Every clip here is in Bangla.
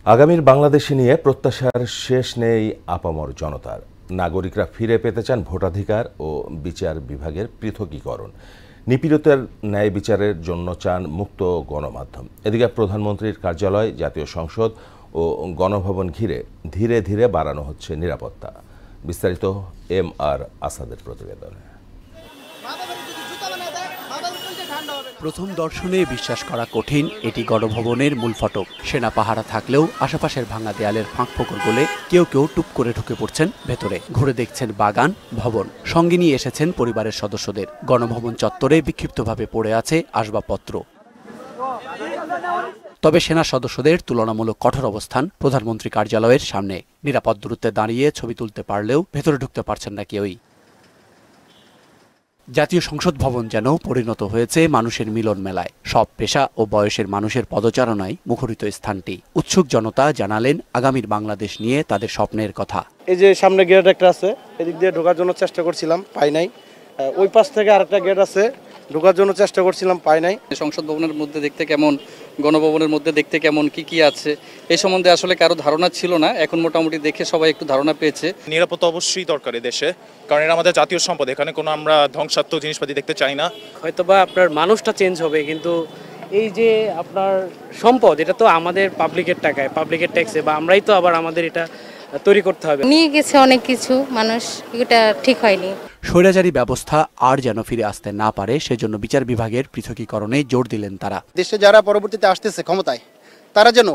আগামীর বাংলাদেশে নিয়ে প্রত্যাশার শেষ নেই আপামর জনতার। নাগরিকরা ফিরে পেতে চান ভোটাধিকার ও বিচার বিভাগের পৃথকীকরণ। নিপীড়িতের ন্যায় বিচারের জন্য চান মুক্ত গণমাধ্যম। এদিকে প্রধানমন্ত্রীর কার্যালয়, জাতীয় সংসদ ও গণভবন ঘিরে ধীরে ধীরে বাড়ানো হচ্ছে নিরাপত্তা। বিস্তারিত এম.আর. আসাদের প্রতিবেদনে। প্রথম দর্শনে বিশ্বাস করা কঠিন এটি গণভবনের মূল ফটক। সেনা পাহারা থাকলেও আশেপাশের ভাঙা দেয়ালের ফাঁক-ফোকর কেউ কেউ টুপ করে ঢুকে পড়ছেন ভেতরে। ঘুরে দেখছেন বাগান, ভবন, সঙ্গে নিয়ে এসেছেন পরিবারের সদস্যদের। গণভবন চত্বরে বিক্ষিপ্তভাবে পড়ে আছে আসবাবপত্র। তবে সেনা সদস্যদের তুলনামূলক কঠোর অবস্থান প্রধানমন্ত্রী কার্যালয়ের সামনে। নিরাপদ দূরত্বে দাঁড়িয়ে ছবি তুলতে পারলেও ভেতরে ঢুকতে পারছেন না কেউই। জাতীয় সংসদ ভবন যেন পরিণত হয়েছে মানুষের মিলন মেলায়। সব পেশা ও বয়সের মানুষের পদচারণায় মুখরিত স্থানটি। উৎসুক জনতা জানালেন আগামীর বাংলাদেশ নিয়ে তাদের স্বপ্নের কথা। এই যে সামনে গেট একটা আছে, এদিক দিয়ে ঢোকার জন্য চেষ্টা করছিলাম, পাই নাই। ওই পাশ থেকে আরেকটা গেট আছে, ঢোকার জন্য চেষ্টা করছিলাম, পাই নাই। সংসদ ভবনের মধ্যে দেখতে কেমন, গণভবনের মধ্যে দেখতে কেমন, কি আছে এই সম্বন্ধে আসলে কারো ধারণা ছিল না। এখন মোটামুটি দেখে সবাই একটু ধারণা পেয়েছে। নিরাপত্তা অবশ্যই দরকার দেশে, কারণ এটা আমাদের জাতীয় সম্পদ। এখানে কোনো আমরা ধ্বংসাত্মক জিনিসপাতি দেখতে চাই না। হয়তোবা আপনার মানুষটা চেঞ্জ হবে, কিন্তু এই যে আপনার সম্পদ, এটা তো আমাদের পাবলিকের টাকায়, পাবলিকের ট্যাক্সে, বা আমরাই তো আবার আমাদের এটা তৈরি করতে হবে। নিয়ে গেছে অনেক কিছু, মানুষ, এটা ঠিক হয়নি। স্বৈরাচারী ব্যবস্থা আর যেন ফিরে আসতে না পারে সেজন্য বিচার বিভাগের পৃথকীকরণে জোর দিলেন তারা। দেশে যারা পরবর্তীতে আসতেছে ক্ষমতায়, তারা যেন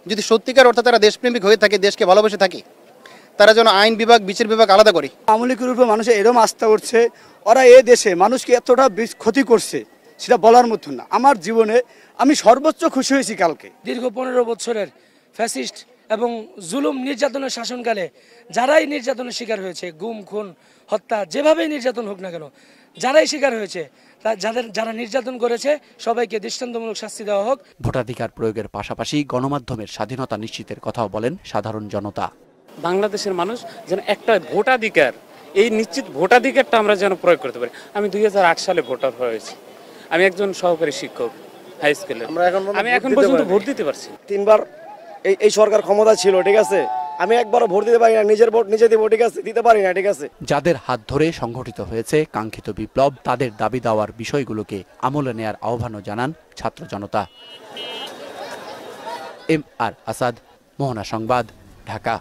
যদি সত্যিকার অর্থে তারা দেশপ্রেমিক হয়ে থাকে, দেশকে ভালোবেসে থাকে, তারা যেন আইন বিভাগ, বিচার বিভাগ আলাদা করে। আওয়ামী লীগের উপর মানুষের এরকম আস্থা করছে, ওরা এ দেশে মানুষকে এতটা ক্ষতি করছে সেটা বলার মতো না। আমার জীবনে আমি সর্বোচ্চ খুশি হয়েছি কালকে। দীর্ঘ 15 বছরের ফ্যাসিস্ট এবং জুলুম নির্যাতনের শাসনকালে যারাই নির্যাতনের শিকার হয়েছে, গুম, খুন, হত্যা, যেভাবেই নির্যাতন হোক না কেন, যারাই শিকার হয়েছে, যারা নির্যাতন করেছে সবাইকে দৃষ্টান্তমূলক শাস্তি দেওয়া হোক। ভোটাধিকার প্রয়োগের পাশাপাশি গণমাধ্যমের স্বাধীনতা নিশ্চিতের কথাও বলেন সাধারণ জনতা। বাংলাদেশের মানুষ যেন একটা ভোটাধিকার, এই নিশ্চিত ভোটাধিকারটা আমরা যেন প্রয়োগ করতে পারি। আমি 2008 সালে ভোটার হয়েছি। আমি একজন সহকারী শিক্ষক হাই স্কুলে। আমি এখন পর্যন্ত ভোট দিতে পারছি। 3বার এই সরকার ক্ষমতা ছিল, ঠিক আছে, আমি একবারও ভোট দিতে পারি না। নিজের ভোট নিজে দিব, ঠিক আছে, দিতে পারি না, ঠিক আছে। যাদের হাত ধরে সংগঠিত হয়েছে কাঙ্ক্ষিত বিপ্লব, তাদের দাবি দেওয়ার বিষয়গুলোকে আমলে নেয়ার আহ্বানও জানান ছাত্র জনতা। এম.আর. আসাদ, মোহনা সংবাদ, ঢাকা।